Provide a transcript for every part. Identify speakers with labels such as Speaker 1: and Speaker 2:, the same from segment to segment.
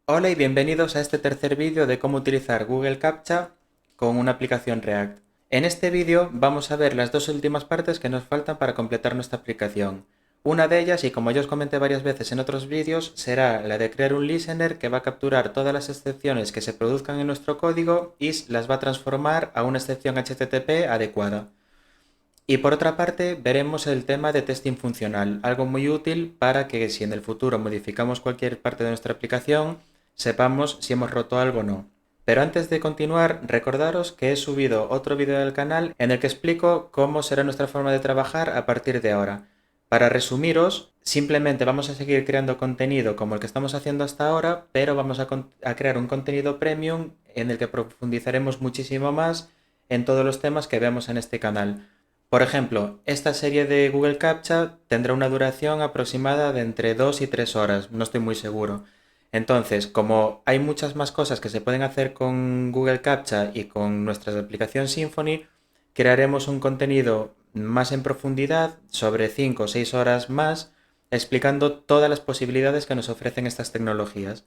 Speaker 1: Hola y bienvenidos a este tercer vídeo de cómo utilizar Google CAPTCHA con una aplicación React. En este vídeo vamos a ver las dos últimas partes que nos faltan para completar nuestra aplicación. Una de ellas, y como ya os comenté varias veces en otros vídeos, será la de crear un listener que va a capturar todas las excepciones que se produzcan en nuestro código y las va a transformar a una excepción HTTP adecuada. Y por otra parte, veremos el tema de testing funcional, algo muy útil para que si en el futuro modificamos cualquier parte de nuestra aplicación, sepamos si hemos roto algo o no. Pero antes de continuar, recordaros que he subido otro vídeo del canal en el que explico cómo será nuestra forma de trabajar a partir de ahora. Para resumiros, simplemente vamos a seguir creando contenido como el que estamos haciendo hasta ahora, pero vamos a crear un contenido premium en el que profundizaremos muchísimo más en todos los temas que vemos en este canal. Por ejemplo, esta serie de Google CAPTCHA tendrá una duración aproximada de entre 2 y 3 horas, no estoy muy seguro. Entonces, como hay muchas más cosas que se pueden hacer con Google CAPTCHA y con nuestra aplicación Symfony, crearemos un contenido más en profundidad, sobre 5 o 6 horas más, explicando todas las posibilidades que nos ofrecen estas tecnologías.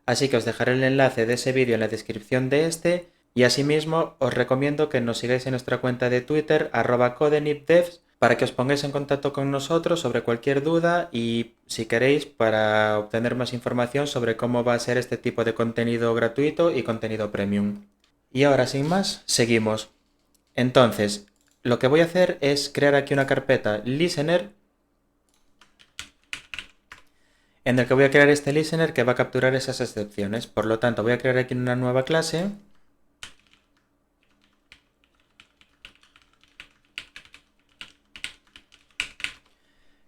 Speaker 1: Así que os dejaré el enlace de ese vídeo en la descripción de este y asimismo os recomiendo que nos sigáis en nuestra cuenta de Twitter @codenipdevs para que os pongáis en contacto con nosotros sobre cualquier duda y si queréis para obtener más información sobre cómo va a ser este tipo de contenido gratuito y contenido premium. Y ahora sin más, seguimos. Entonces, lo que voy a hacer es crear aquí una carpeta listener en el que voy a crear este listener que va a capturar esas excepciones. Por lo tanto, voy a crear aquí una nueva clase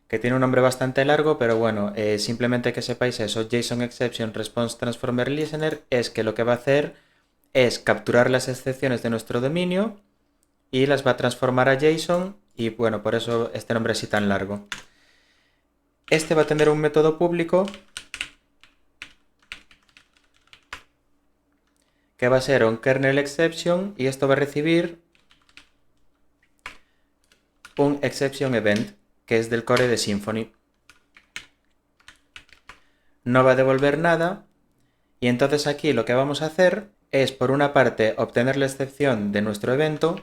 Speaker 1: que tiene un nombre bastante largo, pero bueno, simplemente que sepáis eso, JSON Exception Response Transformer Listener, es que lo que va a hacer es capturar las excepciones de nuestro dominio y las va a transformar a JSON y bueno, por eso este nombre es así tan largo. Este va a tener un método público que va a ser onKernelException y esto va a recibir un exception event que es del core de Symfony. No va a devolver nada y entonces aquí lo que vamos a hacer es por una parte obtener la excepción de nuestro evento.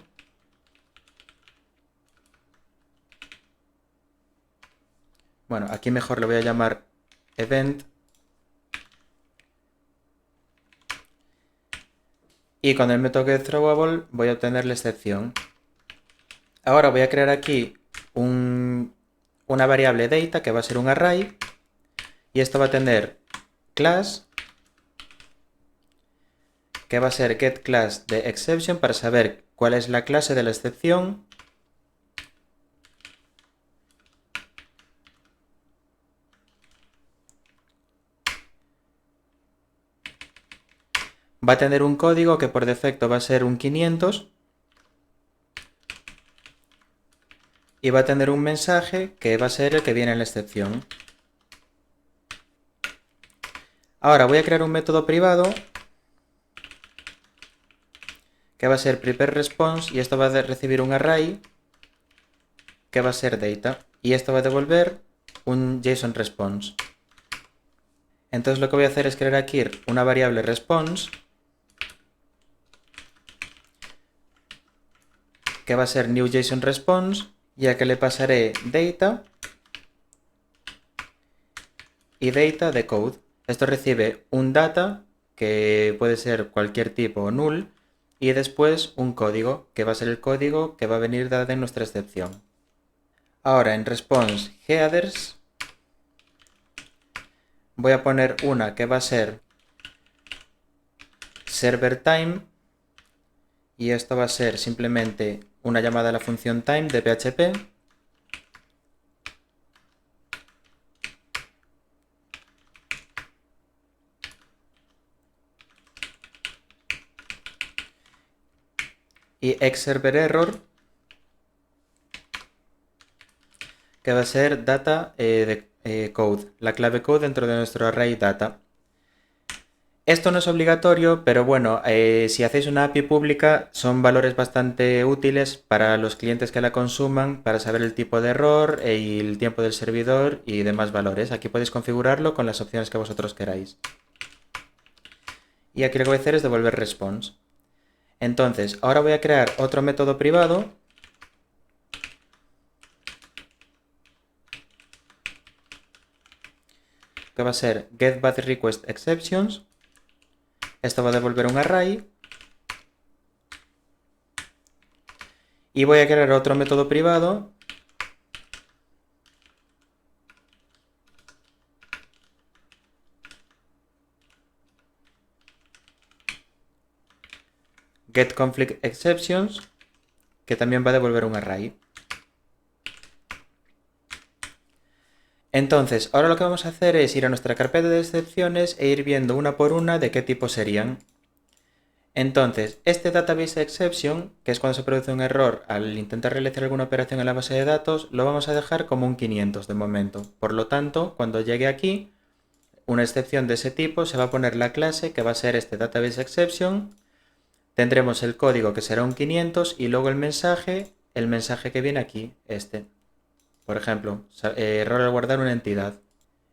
Speaker 1: Bueno, aquí mejor le voy a llamar event. Y con el método getThrowable voy a obtener la excepción. Ahora voy a crear aquí una variable data que va a ser un array. Y esto va a tener class, que va a ser getClass de exception para saber cuál es la clase de la excepción. Va a tener un código que por defecto va a ser un 500. Y va a tener un mensaje que va a ser el que viene en la excepción. Ahora voy a crear un método privado que va a ser prepareResponse y esto va a recibir un array que va a ser data y esto va a devolver un JSON response. Entonces lo que voy a hacer es crear aquí una variable response que va a ser new JSON response y a que le pasaré data y data de code. Esto recibe un data que puede ser cualquier tipo o null y después un código que va a ser el código que va a venir dada en nuestra excepción. Ahora en response headers voy a poner una que va a ser server time y esto va a ser simplemente una llamada a la función time de PHP. Y xServerError que va a ser data de code, la clave code dentro de nuestro array data. Esto no es obligatorio, pero bueno, si hacéis una API pública son valores bastante útiles para los clientes que la consuman, para saber el tipo de error y el tiempo del servidor y demás valores. Aquí podéis configurarlo con las opciones que vosotros queráis. y aquí lo que voy a hacer es devolver response. Entonces, ahora voy a crear otro método privado que va a ser getBatRequestExceptions. Esto va a devolver un array. Y voy a crear otro método privado getConflictExceptions, que también va a devolver un array. Entonces, ahora lo que vamos a hacer es ir a nuestra carpeta de excepciones e ir viendo una por una de qué tipo serían. Entonces, este database exception, que es cuando se produce un error al intentar realizar alguna operación en la base de datos, lo vamos a dejar como un 500 de momento. Por lo tanto, cuando llegue aquí, una excepción de ese tipo, se va a poner la clase que va a ser este database exception. Tendremos el código que será un 500 y luego el mensaje que viene aquí, este. Por ejemplo, error al guardar una entidad.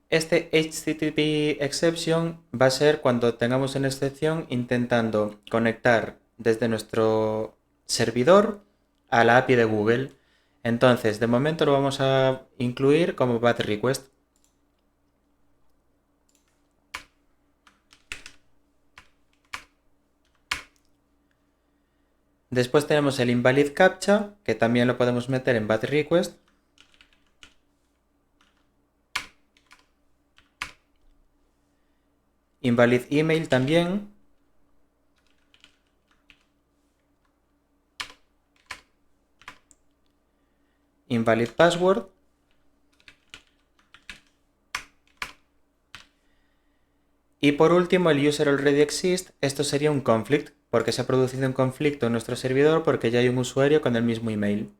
Speaker 1: Este HTTP exception va a ser cuando tengamos una excepción intentando conectar desde nuestro servidor a la API de Google. Entonces, de momento lo vamos a incluir como bad request. Después tenemos el invalid captcha, que también lo podemos meter en bad request. Invalid email también. Invalid password. Y por último el user already exists. Esto sería un conflict, porque se ha producido un conflicto en nuestro servidor porque ya hay un usuario con el mismo email.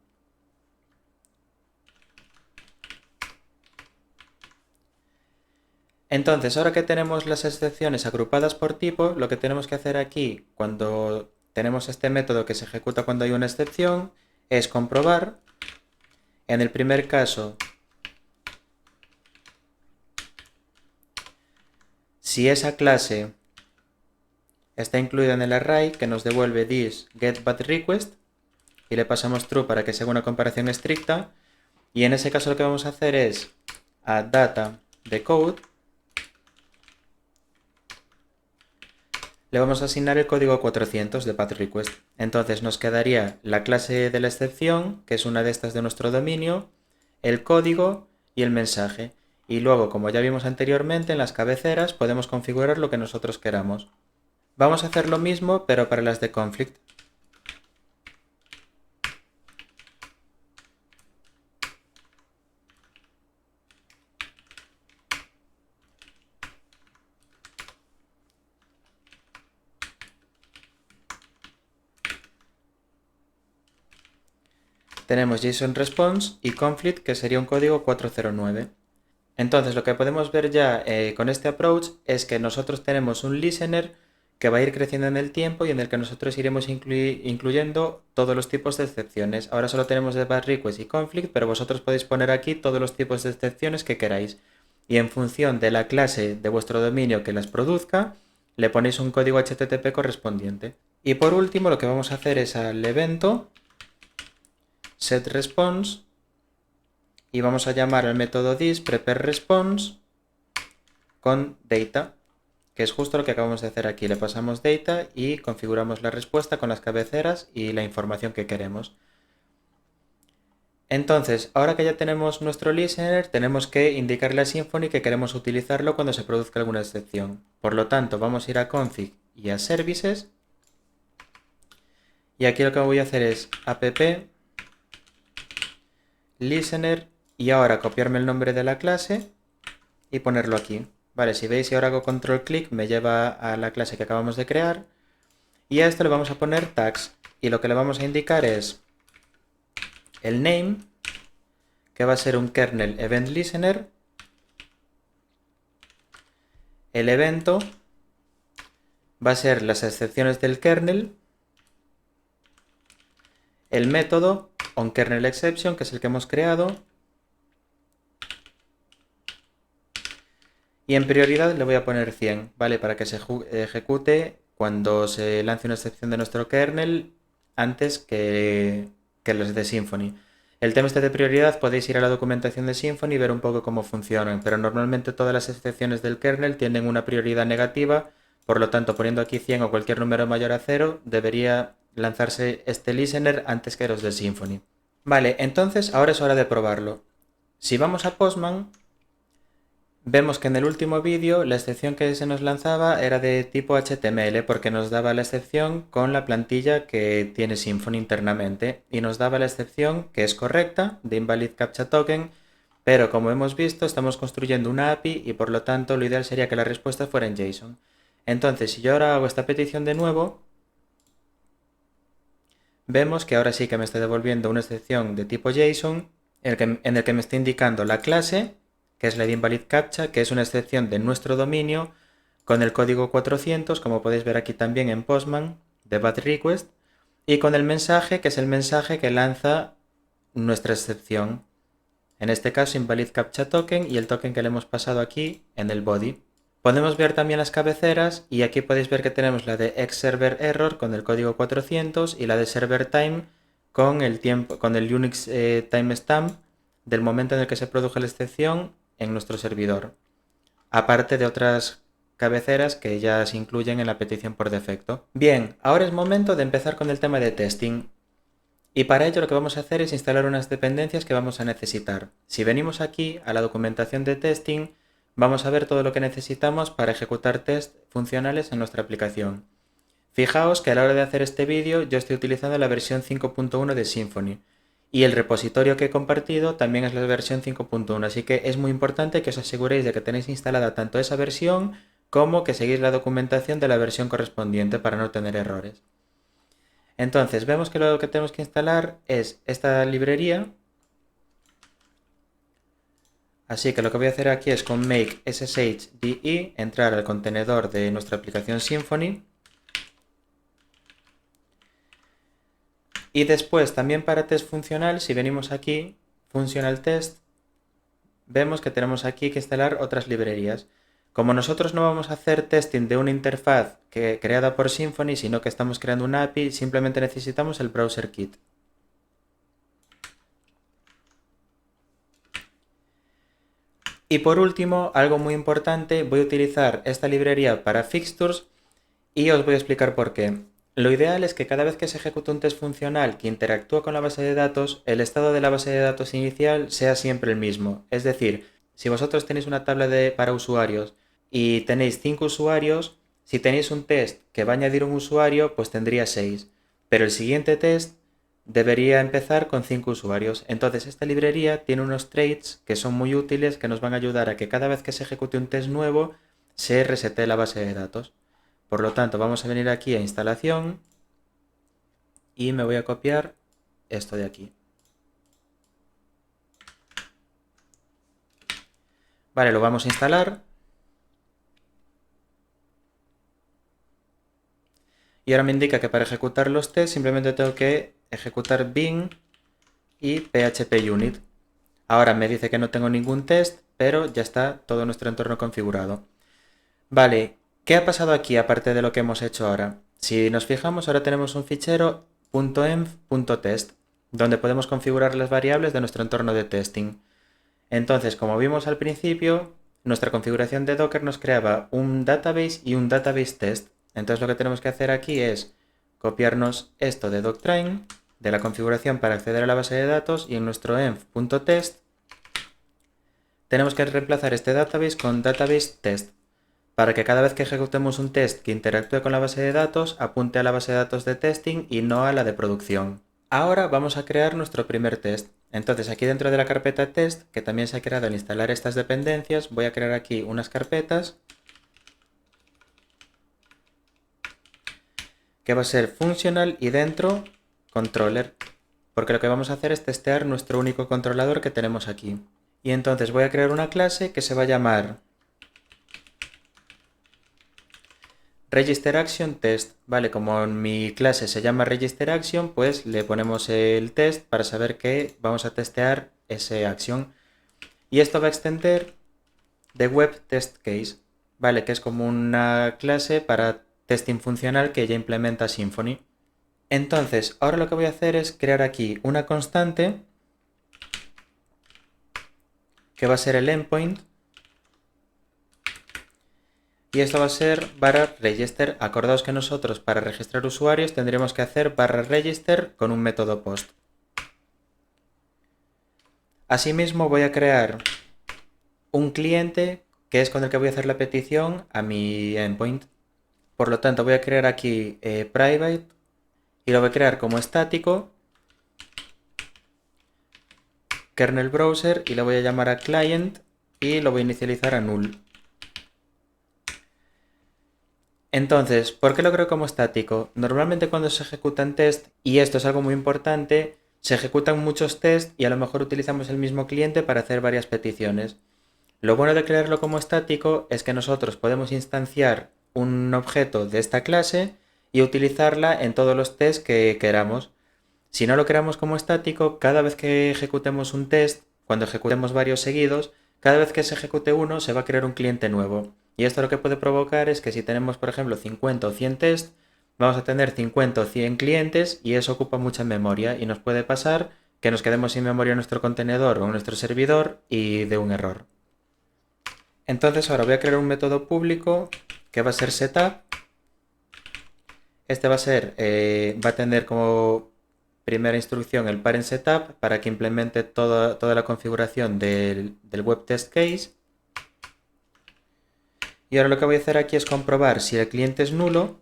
Speaker 1: Entonces, ahora que tenemos las excepciones agrupadas por tipo, lo que tenemos que hacer aquí, cuando tenemos este método que se ejecuta cuando hay una excepción, es comprobar. En el primer caso, si esa clase está incluida en el array que nos devuelve this getBatRequest y le pasamos true para que sea una comparación estricta, y en ese caso lo que vamos a hacer es a data de code le vamos a asignar el código 400 de patRequest. Entonces nos quedaría la clase de la excepción, que es una de estas de nuestro dominio, el código y el mensaje. Y luego, como ya vimos anteriormente, en las cabeceras podemos configurar lo que nosotros queramos. Vamos a hacer lo mismo, pero para las de conflict. Tenemos JSON Response y conflict, que sería un código 409. Entonces lo que podemos ver ya con este approach es que nosotros tenemos un listener que va a ir creciendo en el tiempo y en el que nosotros iremos incluyendo todos los tipos de excepciones. Ahora solo tenemos de bad request y conflict, pero vosotros podéis poner aquí todos los tipos de excepciones que queráis. Y en función de la clase de vuestro dominio que las produzca, le ponéis un código HTTP correspondiente. Y por último lo que vamos a hacer es al evento setResponse y vamos a llamar al método this prepareResponse con data, que es justo lo que acabamos de hacer aquí. Le pasamos data y configuramos la respuesta con las cabeceras y la información que queremos. Entonces, ahora que ya tenemos nuestro listener, tenemos que indicarle a Symfony que queremos utilizarlo cuando se produzca alguna excepción. Por lo tanto, vamos a ir a config y a services. Y aquí lo que voy a hacer es app listener y ahora copiarme el nombre de la clase y ponerlo aquí. Vale, si veis y ahora hago control clic me lleva a la clase que acabamos de crear y a esto le vamos a poner tags y lo que le vamos a indicar es el name, que va a ser un kernel event listener, el evento va a ser las excepciones del kernel, el método onKernelException, que es el que hemos creado, Y en prioridad le voy a poner 100, ¿vale? Para que se ejecute cuando se lance una excepción de nuestro kernel antes que los de Symfony. El tema este de prioridad podéis ir a la documentación de Symfony y ver un poco cómo funcionan, pero normalmente todas las excepciones del kernel tienen una prioridad negativa, por lo tanto poniendo aquí 100 o cualquier número mayor a 0 debería lanzarse este listener antes que los de Symfony. Vale, entonces ahora es hora de probarlo. Si vamos a Postman, vemos que en el último vídeo la excepción que se nos lanzaba era de tipo HTML porque nos daba la excepción con la plantilla que tiene Symfony internamente y nos daba la excepción que es correcta de Invalid Captcha Token, pero como hemos visto estamos construyendo una API y por lo tanto lo ideal sería que la respuesta fuera en JSON. Entonces si yo ahora hago esta petición de nuevo, vemos que ahora sí que me está devolviendo una excepción de tipo JSON en el que me está indicando la clase, que es la de Invalid Captcha, que es una excepción de nuestro dominio, con el código 400, como podéis ver aquí también en Postman, de bad request, y con el mensaje, que es el mensaje que lanza nuestra excepción. En este caso, Invalid Captcha Token y el token que le hemos pasado aquí en el body. Podemos ver también las cabeceras y aquí podéis ver que tenemos la de xServerError con el código 400 y la de ServerTime con el tiempo, con el Unix timestamp del momento en el que se produjo la excepción en nuestro servidor, aparte de otras cabeceras que ya se incluyen en la petición por defecto. Bien, ahora es momento de empezar con el tema de testing. Y para ello lo que vamos a hacer es instalar unas dependencias que vamos a necesitar. Si venimos aquí a la documentación de testing, vamos a ver todo lo que necesitamos para ejecutar test funcionales en nuestra aplicación. Fijaos que a la hora de hacer este vídeo yo estoy utilizando la versión 5.1 de Symfony y el repositorio que he compartido también es la versión 5.1, así que es muy importante que os aseguréis de que tenéis instalada tanto esa versión como que seguís la documentación de la versión correspondiente para no tener errores. Entonces vemos que lo que tenemos que instalar es esta librería, así que lo que voy a hacer aquí es con make sshde entrar al contenedor de nuestra aplicación Symfony. Y después también para test funcional, si venimos aquí, functional test, vemos que tenemos aquí que instalar otras librerías. Como nosotros no vamos a hacer testing de una interfaz creada por Symfony, sino que estamos creando una API, simplemente necesitamos el browser kit. Y por último, algo muy importante, voy a utilizar esta librería para fixtures y os voy a explicar por qué. Lo ideal es que cada vez que se ejecute un test funcional que interactúa con la base de datos, el estado de la base de datos inicial sea siempre el mismo. Es decir, si vosotros tenéis una tabla para usuarios y tenéis 5 usuarios, si tenéis un test que va a añadir un usuario, pues tendría 6. Pero el siguiente test debería empezar con 5 usuarios. Entonces esta librería tiene unos traits que son muy útiles que nos van a ayudar a que cada vez que se ejecute un test nuevo se resete la base de datos. Por lo tanto, vamos a venir aquí a instalación y me voy a copiar esto de aquí. Vale, lo vamos a instalar. Y ahora me indica que para ejecutar los tests simplemente tengo que ejecutar bin y phpunit. Ahora me dice que no tengo ningún test, pero ya está todo nuestro entorno configurado. Vale, ¿qué ha pasado aquí aparte de lo que hemos hecho ahora? Si nos fijamos, ahora tenemos un fichero .env.test, donde podemos configurar las variables de nuestro entorno de testing. Entonces, como vimos al principio, nuestra configuración de Docker nos creaba un database y un database test. Entonces lo que tenemos que hacer aquí es copiarnos esto de doctrain, de la configuración para acceder a la base de datos, y en nuestro env.test tenemos que reemplazar este database con database test, para que cada vez que ejecutemos un test que interactúe con la base de datos, apunte a la base de datos de testing y no a la de producción. Ahora vamos a crear nuestro primer test. Entonces aquí dentro de la carpeta test, que también se ha creado al instalar estas dependencias, voy a crear aquí unas carpetas que va a ser functional y dentro controller, porque lo que vamos a hacer es testear nuestro único controlador que tenemos aquí. Y entonces voy a crear una clase que se va a llamar Register Action Test, ¿vale? Como en mi clase se llama Register Action, pues le ponemos el test para saber que vamos a testear esa acción. Y esto va a extender de web test case, ¿vale? Que es como una clase para testing funcional que ya implementa Symfony. Entonces, ahora lo que voy a hacer es crear aquí una constante que va a ser el endpoint y esto va a ser /register. Acordaos que nosotros para registrar usuarios tendríamos que hacer /register con un método post. Asimismo voy a crear un cliente que es con el que voy a hacer la petición a mi endpoint. Por lo tanto voy a crear aquí private y lo voy a crear como estático, kernel browser, y lo voy a llamar a client y lo voy a inicializar a null. Entonces, ¿por qué lo creo como estático? Normalmente cuando se ejecutan test, y esto es algo muy importante, se ejecutan muchos test y a lo mejor utilizamos el mismo cliente para hacer varias peticiones. Lo bueno de crearlo como estático es que nosotros podemos instanciar un objeto de esta clase y utilizarla en todos los tests que queramos. Si no lo creamos como estático, cada vez que ejecutemos un test, cuando ejecutemos varios seguidos, cada vez que se ejecute uno se va a crear un cliente nuevo. Y esto lo que puede provocar es que si tenemos, por ejemplo, 50 o 100 tests, vamos a tener 50 o 100 clientes y eso ocupa mucha memoria y nos puede pasar que nos quedemos sin memoria en nuestro contenedor o en nuestro servidor y de un error. Entonces ahora voy a crear un método público que va a ser setup. Este va a tener como primera instrucción el parent setup para que implemente toda la configuración del web test case. Y ahora lo que voy a hacer aquí es comprobar si el cliente es nulo.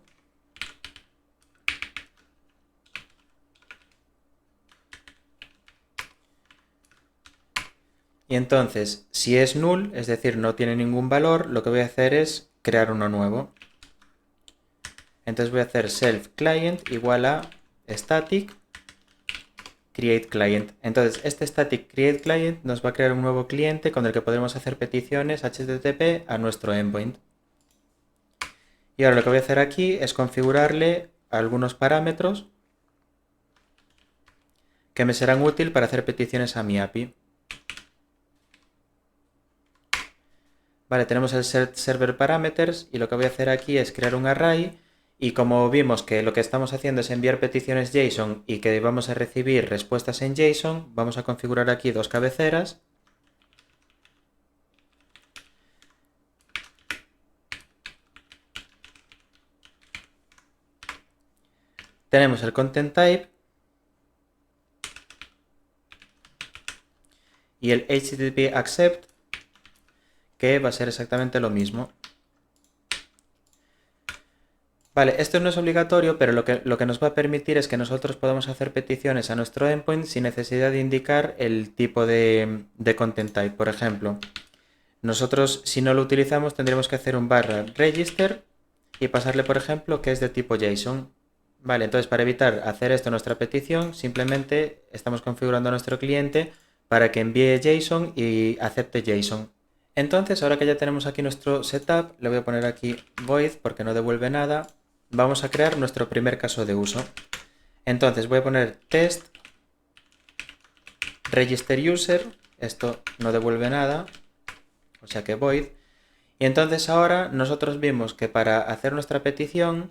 Speaker 1: Y entonces, si es null, es decir, no tiene ningún valor, lo que voy a hacer es crear uno nuevo. Entonces voy a hacer self client igual a static create client. Entonces este static create client nos va a crear un nuevo cliente con el que podremos hacer peticiones HTTP a nuestro endpoint. Y ahora lo que voy a hacer aquí es configurarle algunos parámetros que me serán útiles para hacer peticiones a mi API. Vale, tenemos el set server parameters y lo que voy a hacer aquí es crear un array. Y como vimos que lo que estamos haciendo es enviar peticiones JSON y que vamos a recibir respuestas en JSON, vamos a configurar aquí dos cabeceras. Tenemos el content type y el HTTP accept, que va a ser exactamente lo mismo. Vale, esto no es obligatorio, pero lo que nos va a permitir es que nosotros podamos hacer peticiones a nuestro endpoint sin necesidad de indicar el tipo de content type. Por ejemplo, nosotros si no lo utilizamos tendremos que hacer un /register y pasarle, por ejemplo, que es de tipo JSON. Vale, entonces para evitar hacer esto en nuestra petición, simplemente estamos configurando a nuestro cliente para que envíe JSON y acepte JSON. Entonces, ahora que ya tenemos aquí nuestro setup, le voy a poner aquí void porque no devuelve nada. Vamos a crear nuestro primer caso de uso. Entonces voy a poner test register user, esto no devuelve nada, o sea que void. Y entonces ahora nosotros vimos que para hacer nuestra petición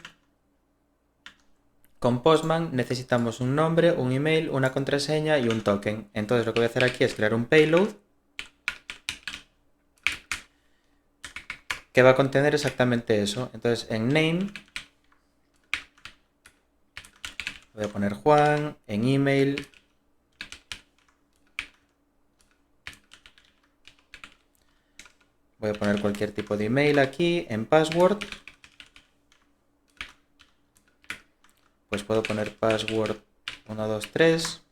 Speaker 1: con Postman necesitamos un nombre, un email, una contraseña y un token. Entonces lo que voy a hacer aquí es crear un payload que va a contener exactamente eso. Entonces en name voy a poner Juan, en email voy a poner cualquier tipo de email aquí, en password pues puedo poner password 123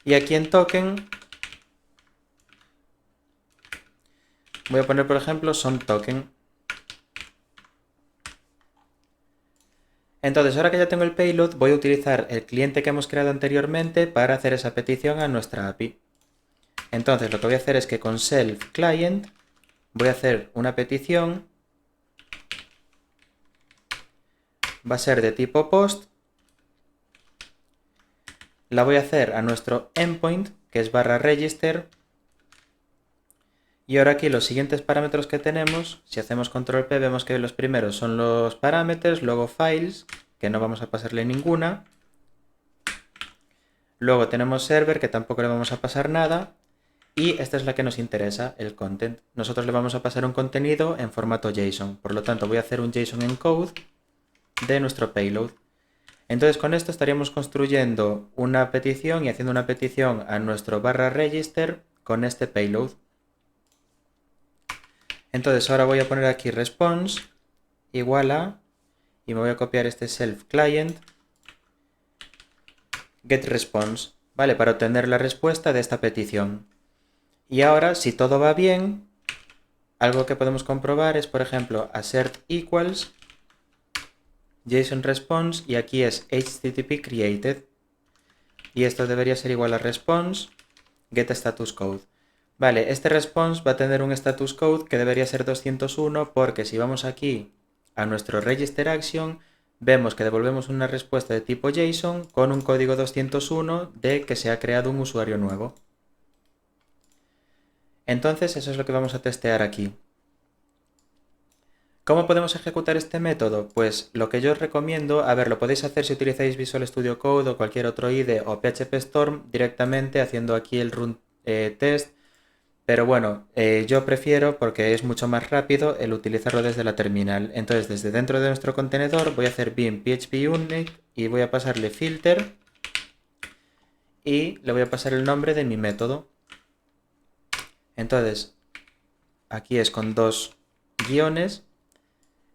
Speaker 1: y aquí en token voy a poner por ejemplo some token. Entonces ahora que ya tengo el payload voy a utilizar el cliente que hemos creado anteriormente para hacer esa petición a nuestra API. Entonces lo que voy a hacer es que con self client voy a hacer una petición, va a ser de tipo post, la voy a hacer a nuestro endpoint que es /register Y ahora aquí los siguientes parámetros que tenemos, si hacemos control P, vemos que los primeros son los parámetros, luego files, que no vamos a pasarle ninguna. Luego tenemos server, que tampoco le vamos a pasar nada. Y esta es la que nos interesa, el content. Nosotros le vamos a pasar un contenido en formato JSON. Por lo tanto, voy a hacer un JSON encode de nuestro payload. Entonces con esto estaríamos construyendo una petición y haciendo una petición a nuestro /register con este payload. Entonces ahora voy a poner aquí response igual a, y me voy a copiar este self client, get response, ¿vale? Para obtener la respuesta de esta petición. Y ahora, si todo va bien, algo que podemos comprobar es, por ejemplo, assert equals JSON response, y aquí es HTTP created. Y esto debería ser igual a response get status code. Vale, este response va a tener un status code que debería ser 201, porque si vamos aquí a nuestro register action, vemos que devolvemos una respuesta de tipo JSON con un código 201 de que se ha creado un usuario nuevo. Entonces eso es lo que vamos a testear aquí. ¿Cómo podemos ejecutar este método? Pues lo que yo os recomiendo, a ver, lo podéis hacer si utilizáis Visual Studio Code o cualquier otro IDE o PHP Storm directamente haciendo aquí el run test, pero bueno, yo prefiero, porque es mucho más rápido, el utilizarlo desde la terminal. Entonces desde dentro de nuestro contenedor voy a hacer bin php unit y voy a pasarle filter y le voy a pasar el nombre de mi método. Entonces aquí es con dos guiones.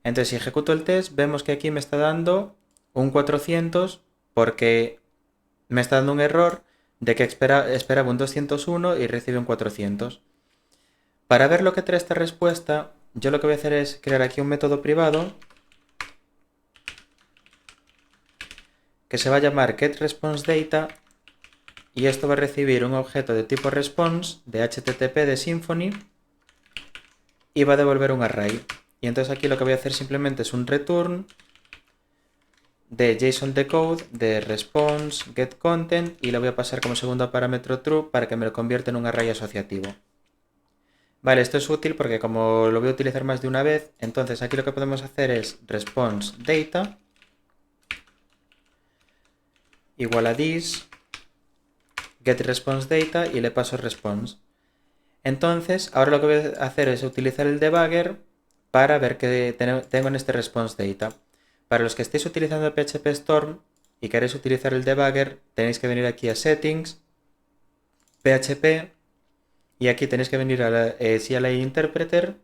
Speaker 1: Entonces si ejecuto el test vemos que aquí me está dando un 400 porque me está dando un error de que esperaba un 201 y recibe un 400. Para ver lo que trae esta respuesta, yo lo que voy a hacer es crear aquí un método privado que se va a llamar getResponseData, y esto va a recibir un objeto de tipo response de HTTP de Symfony y va a devolver un array. Y entonces aquí lo que voy a hacer simplemente es un return de JSON decode de response getContent y le voy a pasar como segundo parámetro true para que me lo convierta en un array asociativo. Vale, esto es útil porque como lo voy a utilizar más de una vez, entonces aquí lo que podemos hacer es response data igual a this get response data y le paso response. Entonces ahora lo que voy a hacer es utilizar el debugger para ver qué tengo en este response data. Para los que estéis utilizando PHP Storm y queréis utilizar el debugger, tenéis que venir aquí a settings, PHP, y aquí tenéis que venir a la CLI Interpreter,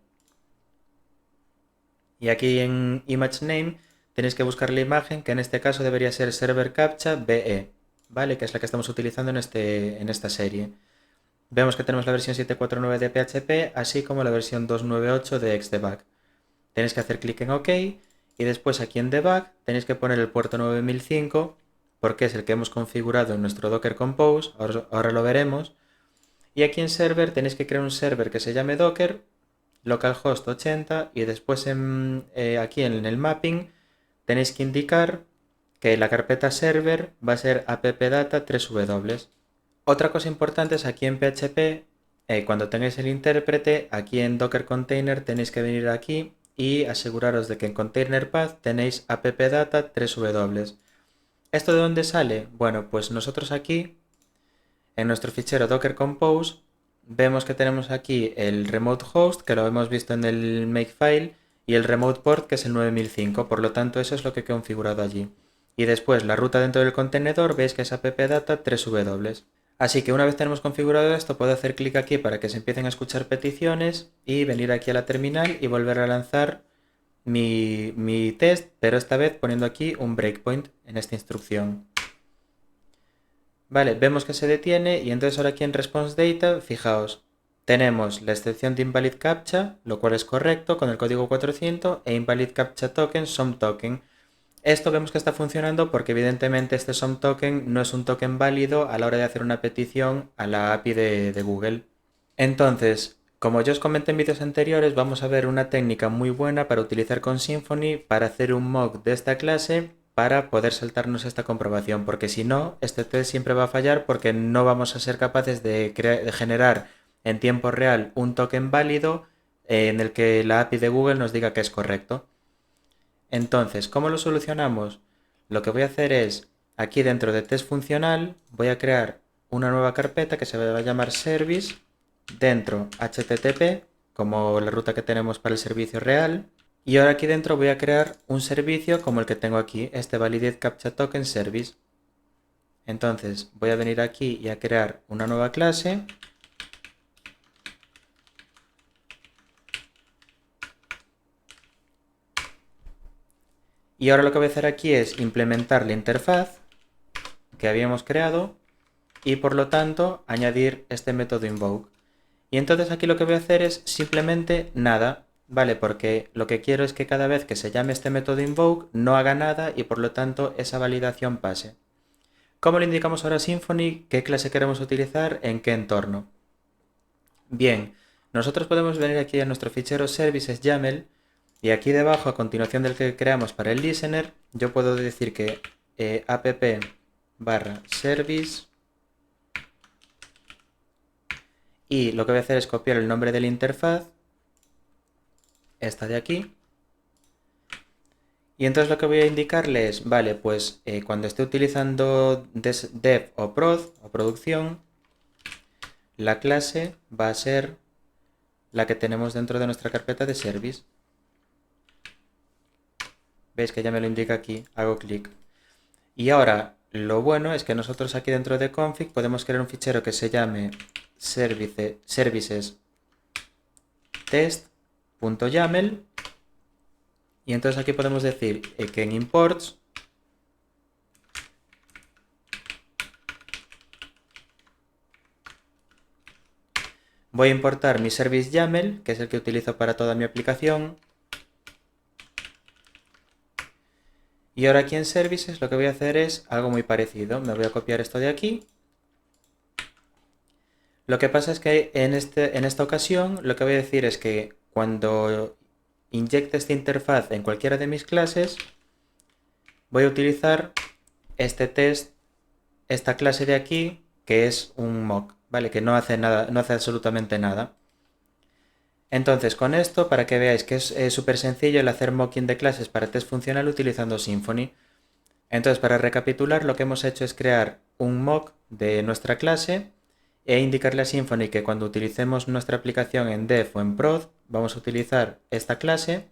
Speaker 1: y aquí en Image Name tenéis que buscar la imagen, que en este caso debería ser Server Captcha BE, ¿vale? Que es la que estamos utilizando en esta serie. Vemos que tenemos la versión 7.4.9 de PHP, así como la versión 2.9.8 de Xdebug. Tenéis que hacer clic en OK, y después aquí en Debug tenéis que poner el puerto 9005, porque es el que hemos configurado en nuestro Docker Compose, ahora lo veremos. Y aquí en Server tenéis que crear un server que se llame Docker, localhost 80, y después aquí en el mapping tenéis que indicar que la carpeta server va a ser appdata 3w. Otra cosa importante es aquí en PHP, cuando tengáis el intérprete, aquí en Docker Container tenéis que venir aquí y aseguraros de que en Container Path tenéis appdata 3w. ¿Esto de dónde sale? Bueno, pues nosotros aquí, en nuestro fichero Docker Compose, vemos que tenemos aquí el remote host, que lo hemos visto en el makefile, y el remote port, que es el 9005, por lo tanto eso es lo que he configurado allí. Y después la ruta dentro del contenedor, veis que es appdata 3w. Así que una vez tenemos configurado esto, puedo hacer clic aquí para que se empiecen a escuchar peticiones y venir aquí a la terminal y volver a lanzar mi test, pero esta vez poniendo aquí un breakpoint en esta instrucción. Vale, vemos que se detiene y entonces ahora aquí en response data, fijaos, tenemos la excepción de invalid captcha, lo cual es correcto con el código 400, e invalid captcha token, some token. Esto vemos que está funcionando porque evidentemente este some token no es un token válido a la hora de hacer una petición a la API de Google. Entonces, como yo os comenté en vídeos anteriores, vamos a ver una técnica muy buena para utilizar con Symfony para hacer un mock de esta clase para poder saltarnos esta comprobación, porque si no, este test siempre va a fallar porque no vamos a ser capaces de generar en tiempo real un token válido en el que la API de Google nos diga que es correcto. Entonces, ¿cómo lo solucionamos? Lo que voy a hacer es, aquí dentro de test funcional, voy a crear una nueva carpeta que se va a llamar service, dentro HTTP, como la ruta que tenemos para el servicio real. Y ahora aquí dentro voy a crear un servicio como el que tengo aquí, este Validate Captcha Token Service. Entonces voy a venir aquí y a crear una nueva clase. Y ahora lo que voy a hacer aquí es implementar la interfaz que habíamos creado y por lo tanto añadir este método invoke. Y entonces aquí lo que voy a hacer es simplemente nada, ¿vale? Porque lo que quiero es que cada vez que se llame este método invoke no haga nada y por lo tanto esa validación pase. ¿Cómo le indicamos ahora a Symfony qué clase queremos utilizar en qué entorno? Bien, nosotros podemos venir aquí a nuestro fichero services YAML y aquí debajo, a continuación del que creamos para el listener, yo puedo decir que app/service y lo que voy a hacer es copiar el nombre de la interfaz, esta de aquí, y entonces lo que voy a indicarle es, vale, pues cuando esté utilizando dev o prod o producción, la clase va a ser la que tenemos dentro de nuestra carpeta de service. Veis que ya me lo indica aquí, hago clic. Y ahora, lo bueno es que nosotros aquí dentro de config podemos crear un fichero que se llame services test.yaml y entonces aquí podemos decir que en imports voy a importar mi service YAML, que es el que utilizo para toda mi aplicación. Y ahora aquí en services lo que voy a hacer es algo muy parecido. Me voy a copiar esto de aquí. Lo que pasa es que en esta ocasión lo que voy a decir es que cuando inyecte esta interfaz en cualquiera de mis clases, voy a utilizar este test, esta clase de aquí, que es un mock, ¿vale? Que no hace nada, no hace absolutamente nada. Entonces, con esto, para que veáis que es súper sencillo el hacer mocking de clases para test funcional utilizando Symfony. Entonces, para recapitular, lo que hemos hecho es crear un mock de nuestra clase e indicarle a Symfony que cuando utilicemos nuestra aplicación en dev o en prod, vamos a utilizar esta clase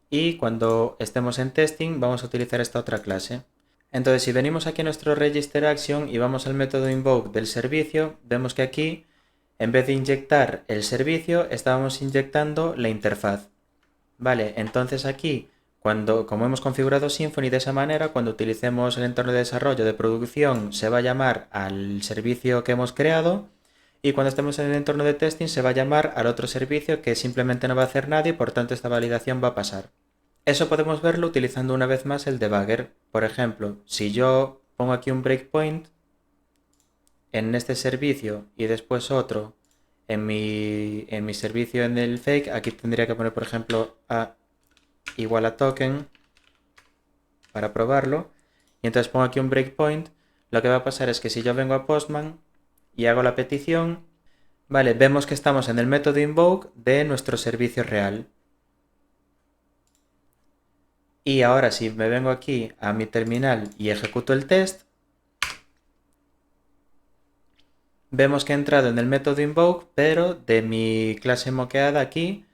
Speaker 1: y cuando estemos en testing, vamos a utilizar esta otra clase. Entonces, si venimos aquí a nuestro register action y vamos al método invoke del servicio, vemos que aquí, en vez de inyectar el servicio, estábamos inyectando la interfaz. Vale, entonces aquí, como hemos configurado Symfony de esa manera, cuando utilicemos el entorno de desarrollo de producción, se va a llamar al servicio que hemos creado y cuando estemos en el entorno de testing se va a llamar al otro servicio que simplemente no va a hacer nada y por tanto esta validación va a pasar. Eso podemos verlo utilizando una vez más el debugger. Por ejemplo, si yo pongo aquí un breakpoint en este servicio y después otro en mi servicio en el fake, aquí tendría que poner por ejemplo a igual a token para probarlo y entonces pongo aquí un breakpoint, lo que va a pasar es que si yo vengo a Postman y hago la petición, vale, vemos que estamos en el método invoke de nuestro servicio real. Y ahora si me vengo aquí a mi terminal y ejecuto el test, vemos que he entrado en el método invoke, pero de mi clase moqueada aquí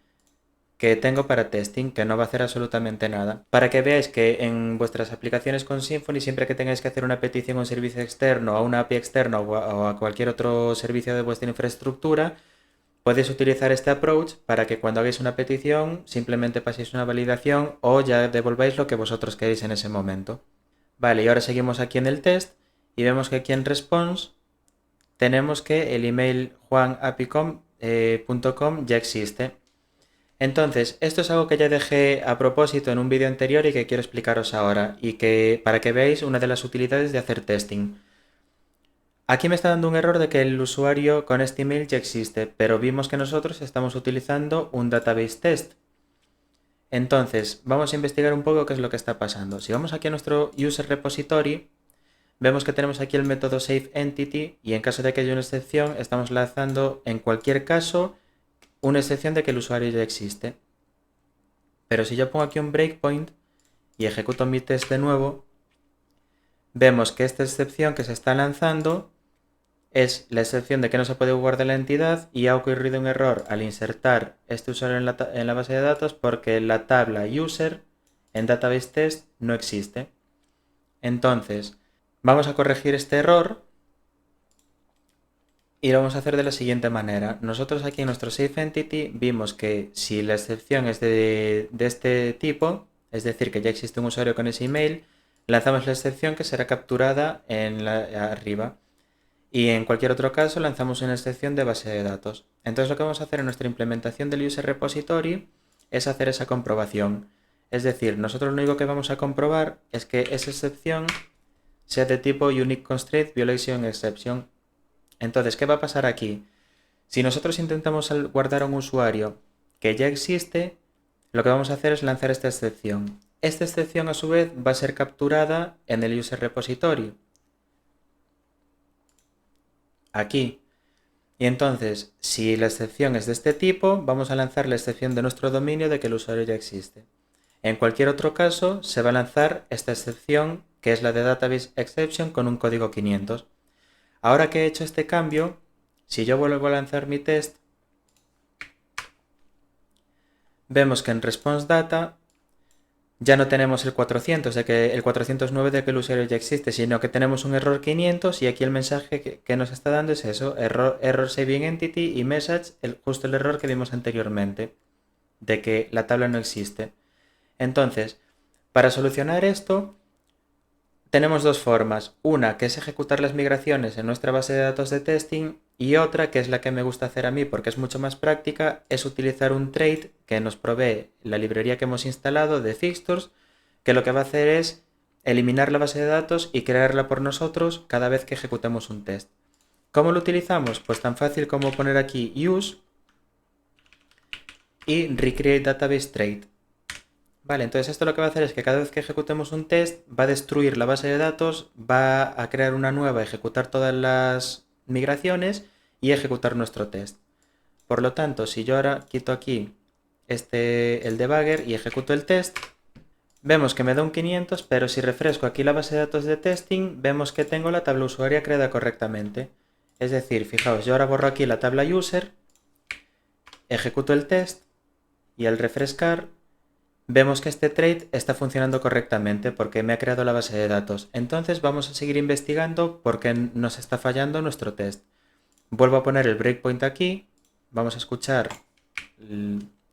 Speaker 1: que tengo para testing, que no va a hacer absolutamente nada. Para que veáis que en vuestras aplicaciones con Symfony, siempre que tengáis que hacer una petición a un servicio externo, a una API externa o a cualquier otro servicio de vuestra infraestructura, podéis utilizar este approach para que cuando hagáis una petición simplemente paséis una validación o ya devolváis lo que vosotros queréis en ese momento. Vale, y ahora seguimos aquí en el test y vemos que aquí en response tenemos que el email juanapicom.com ya existe. Entonces, esto es algo que ya dejé a propósito en un vídeo anterior y que quiero explicaros ahora y que para que veáis una de las utilidades de hacer testing. Aquí me está dando un error de que el usuario con este email ya existe, pero vimos que nosotros estamos utilizando un database test. Entonces, vamos a investigar un poco qué es lo que está pasando. Si vamos aquí a nuestro user repository, vemos que tenemos aquí el método saveEntity y en caso de que haya una excepción estamos lanzando en cualquier caso una excepción de que el usuario ya existe. Pero si yo pongo aquí un breakpoint y ejecuto mi test de nuevo, vemos que esta excepción que se está lanzando es la excepción de que no se puede guardar la entidad y ha ocurrido un error al insertar este usuario en la base de datos porque la tabla user en database test no existe. Entonces, vamos a corregir este error y lo vamos a hacer de la siguiente manera. Nosotros aquí en nuestro saveEntity vimos que si la excepción es de este tipo, es decir, que ya existe un usuario con ese email, lanzamos la excepción que será capturada arriba. Y en cualquier otro caso lanzamos una excepción de base de datos. Entonces lo que vamos a hacer en nuestra implementación del user repository es hacer esa comprobación. Es decir, nosotros lo único que vamos a comprobar es que esa excepción sea de tipo Unique Constraint Violation Exception. Entonces, ¿qué va a pasar aquí? Si nosotros intentamos guardar a un usuario que ya existe, lo que vamos a hacer es lanzar esta excepción. Esta excepción a su vez va a ser capturada en el user repository. Aquí. Y entonces, si la excepción es de este tipo, vamos a lanzar la excepción de nuestro dominio de que el usuario ya existe. En cualquier otro caso, se va a lanzar esta excepción, que es la de Database Exception con un código 500. Ahora que he hecho este cambio, si yo vuelvo a lanzar mi test, vemos que en Response Data ya no tenemos el 409 de que el usuario ya existe, sino que tenemos un error 500 y aquí el mensaje que nos está dando es eso, error saving entity y message, justo el error que vimos anteriormente, de que la tabla no existe. Entonces, para solucionar esto, tenemos dos formas. Una, que es ejecutar las migraciones en nuestra base de datos de testing, y otra, que es la que me gusta hacer a mí porque es mucho más práctica, es utilizar un trait que nos provee la librería que hemos instalado de fixtures, que lo que va a hacer es eliminar la base de datos y crearla por nosotros cada vez que ejecutemos un test. ¿Cómo lo utilizamos? Pues tan fácil como poner aquí use y recreate database trait. Vale, entonces esto lo que va a hacer es que cada vez que ejecutemos un test va a destruir la base de datos, va a crear una nueva, ejecutar todas las migraciones y ejecutar nuestro test. Por lo tanto, si yo ahora quito aquí el debugger y ejecuto el test, vemos que me da un 500, pero si refresco aquí la base de datos de testing, vemos que tengo la tabla usuaria creada correctamente. Es decir, fijaos, yo ahora borro aquí la tabla user, ejecuto el test y al refrescar vemos que este trait está funcionando correctamente porque me ha creado la base de datos. Entonces vamos a seguir investigando por qué nos está fallando nuestro test. Vuelvo a poner el breakpoint aquí. Vamos a escuchar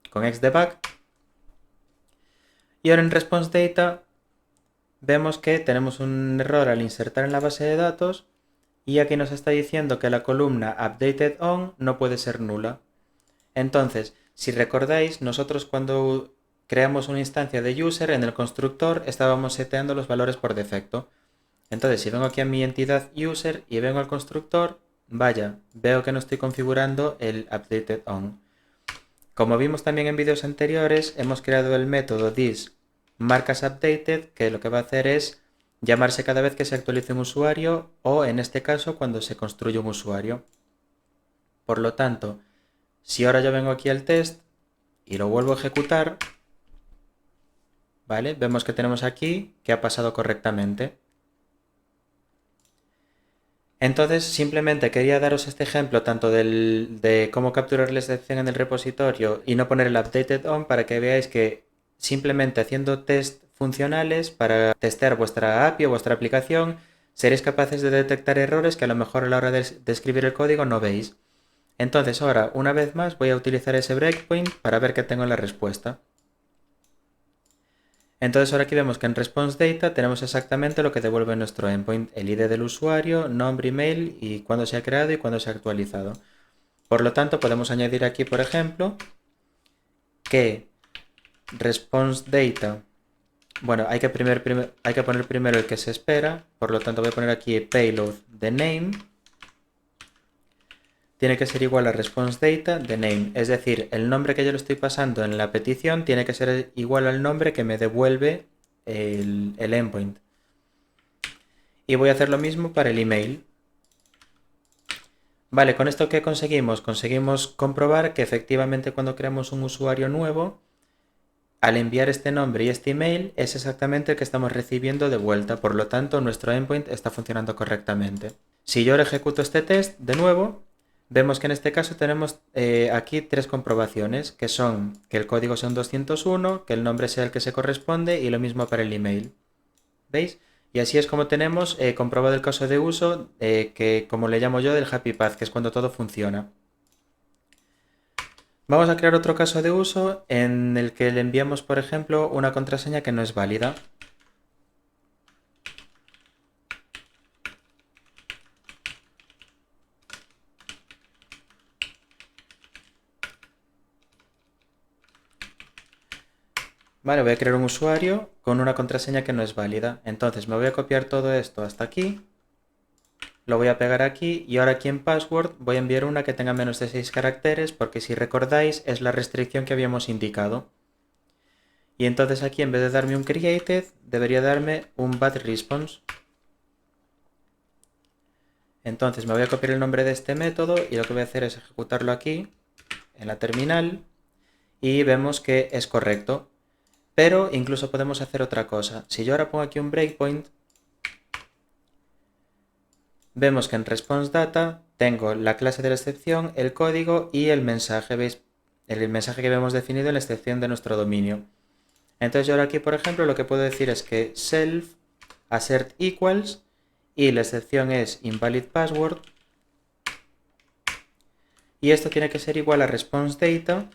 Speaker 1: con xdebug. Y ahora en response data vemos que tenemos un error al insertar en la base de datos y aquí nos está diciendo que la columna updated on no puede ser nula. Entonces, si recordáis, nosotros cuando creamos una instancia de user, en el constructor estábamos seteando los valores por defecto. Entonces, si vengo aquí a mi entidad user y vengo al constructor, vaya, veo que no estoy configurando el updated on. Como vimos también en vídeos anteriores, hemos creado el método this markasUpdated, que lo que va a hacer es llamarse cada vez que se actualice un usuario o, en este caso, cuando se construye un usuario. Por lo tanto, si ahora yo vengo aquí al test y lo vuelvo a ejecutar, ¿vale? Vemos que tenemos aquí que ha pasado correctamente. Entonces simplemente quería daros este ejemplo tanto de cómo capturar la excepción en el repositorio y no poner el updated on para que veáis que simplemente haciendo test funcionales para testear vuestra API o vuestra aplicación seréis capaces de detectar errores que a lo mejor a la hora de escribir el código no veis. Entonces ahora, una vez más, voy a utilizar ese breakpoint para ver que tengo la respuesta. Entonces ahora aquí vemos que en response data tenemos exactamente lo que devuelve nuestro endpoint, el ID del usuario, nombre, email y cuándo se ha creado y cuándo se ha actualizado. Por lo tanto, podemos añadir aquí, por ejemplo, que response data, bueno, hay que poner primero el que se espera, por lo tanto voy a poner aquí payload de name, tiene que ser igual a response data de name, es decir, el nombre que yo le estoy pasando en la petición tiene que ser igual al nombre que me devuelve el endpoint. y voy a hacer lo mismo para el email. Vale, ¿con esto qué conseguimos? Conseguimos comprobar que efectivamente cuando creamos un usuario nuevo, al enviar este nombre y este email es exactamente el que estamos recibiendo de vuelta, por lo tanto nuestro endpoint está funcionando correctamente. Si yo ahora ejecuto este test de nuevo, vemos que en este caso tenemos aquí tres comprobaciones, que son que el código sea un 201, que el nombre sea el que se corresponde y lo mismo para el email. ¿Veis? Y así es como tenemos comprobado el caso de uso, que como le llamo yo, del Happy Path, que es cuando todo funciona. Vamos a crear otro caso de uso en el que le enviamos, por ejemplo, una contraseña que no es válida. Vale, voy a crear un usuario con una contraseña que no es válida. Entonces me voy a copiar todo esto hasta aquí. Lo voy a pegar aquí y ahora aquí en password voy a enviar una que tenga menos de 6 caracteres porque si recordáis es la restricción que habíamos indicado. Y entonces aquí en vez de darme un created debería darme un bad response. Entonces me voy a copiar el nombre de este método y lo que voy a hacer es ejecutarlo aquí en la terminal y vemos que es correcto. Pero incluso podemos hacer otra cosa. Si yo ahora pongo aquí un breakpoint, vemos que en response data tengo la clase de la excepción, el código y el mensaje. ¿Veis? El mensaje que habíamos definido en la excepción de nuestro dominio. Entonces yo ahora aquí, por ejemplo, lo que puedo decir es que self assert equals y la excepción es invalid password. Y esto tiene que ser igual a response data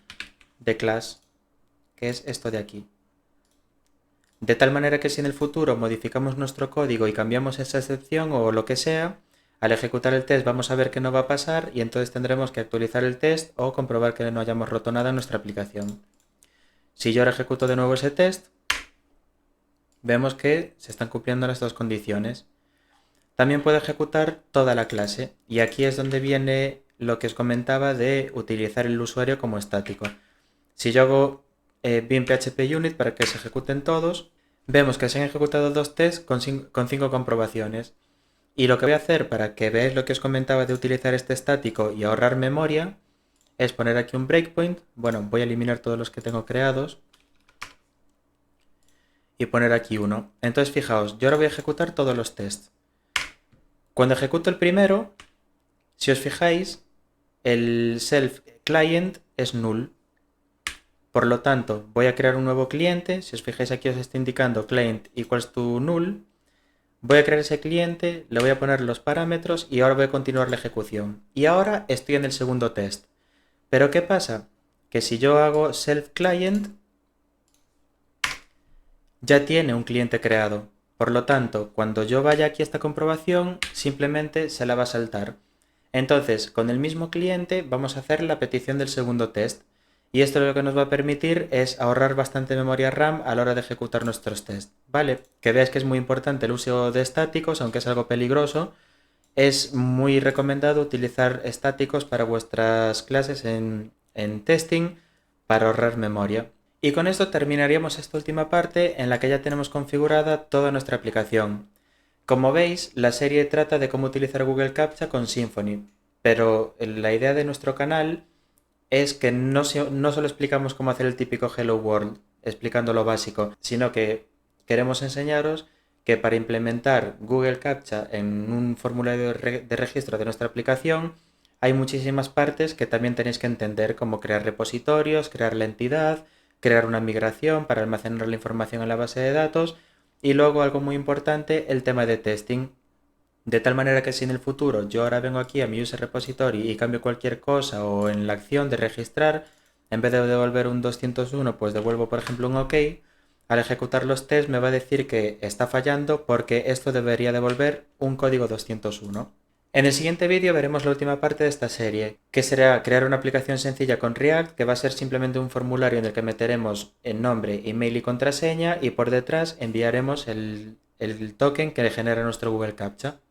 Speaker 1: de class, que es esto de aquí. De tal manera que si en el futuro modificamos nuestro código y cambiamos esa excepción o lo que sea, al ejecutar el test vamos a ver que no va a pasar y entonces tendremos que actualizar el test o comprobar que no hayamos roto nada en nuestra aplicación. Si yo ahora ejecuto de nuevo ese test, vemos que se están cumpliendo las dos condiciones. También puedo ejecutar toda la clase y aquí es donde viene lo que os comentaba de utilizar el usuario como estático. Si yo hago bin php unit para que se ejecuten todos, vemos que se han ejecutado dos tests con 5 comprobaciones. Y lo que voy a hacer para que veáis lo que os comentaba de utilizar este estático y ahorrar memoria es poner aquí un breakpoint. Bueno, voy a eliminar todos los que tengo creados y poner aquí uno. Entonces fijaos, yo ahora voy a ejecutar todos los tests. Cuando ejecuto el primero, si os fijáis, el self client es null. Por lo tanto, voy a crear un nuevo cliente. Si os fijáis aquí os está indicando client equals to null. Voy a crear ese cliente, le voy a poner los parámetros y ahora voy a continuar la ejecución. Y ahora estoy en el segundo test. Pero ¿qué pasa? Que si yo hago self client, ya tiene un cliente creado. Por lo tanto, cuando yo vaya aquí a esta comprobación, simplemente se la va a saltar. Entonces, con el mismo cliente vamos a hacer la petición del segundo test. Y esto lo que nos va a permitir es ahorrar bastante memoria RAM a la hora de ejecutar nuestros tests. ¿Vale? Que veáis que es muy importante el uso de estáticos, aunque es algo peligroso. Es muy recomendado utilizar estáticos para vuestras clases en testing para ahorrar memoria. Y con esto terminaríamos esta última parte en la que ya tenemos configurada toda nuestra aplicación. Como veis, la serie trata de cómo utilizar Google Captcha con Symfony, pero la idea de nuestro canal es que no solo explicamos cómo hacer el típico Hello World, explicando lo básico, sino que queremos enseñaros que para implementar Google Captcha en un formulario de registro de nuestra aplicación hay muchísimas partes que también tenéis que entender, como crear repositorios, crear la entidad, crear una migración para almacenar la información en la base de datos y luego algo muy importante, el tema de testing. De tal manera que si en el futuro yo ahora vengo aquí a mi user repository y cambio cualquier cosa o en la acción de registrar, en vez de devolver un 201, pues devuelvo por ejemplo un OK, al ejecutar los tests me va a decir que está fallando porque esto debería devolver un código 201. En el siguiente vídeo veremos la última parte de esta serie, que será crear una aplicación sencilla con React, que va a ser simplemente un formulario en el que meteremos el nombre, email y contraseña y por detrás enviaremos el token que genera nuestro Google Captcha.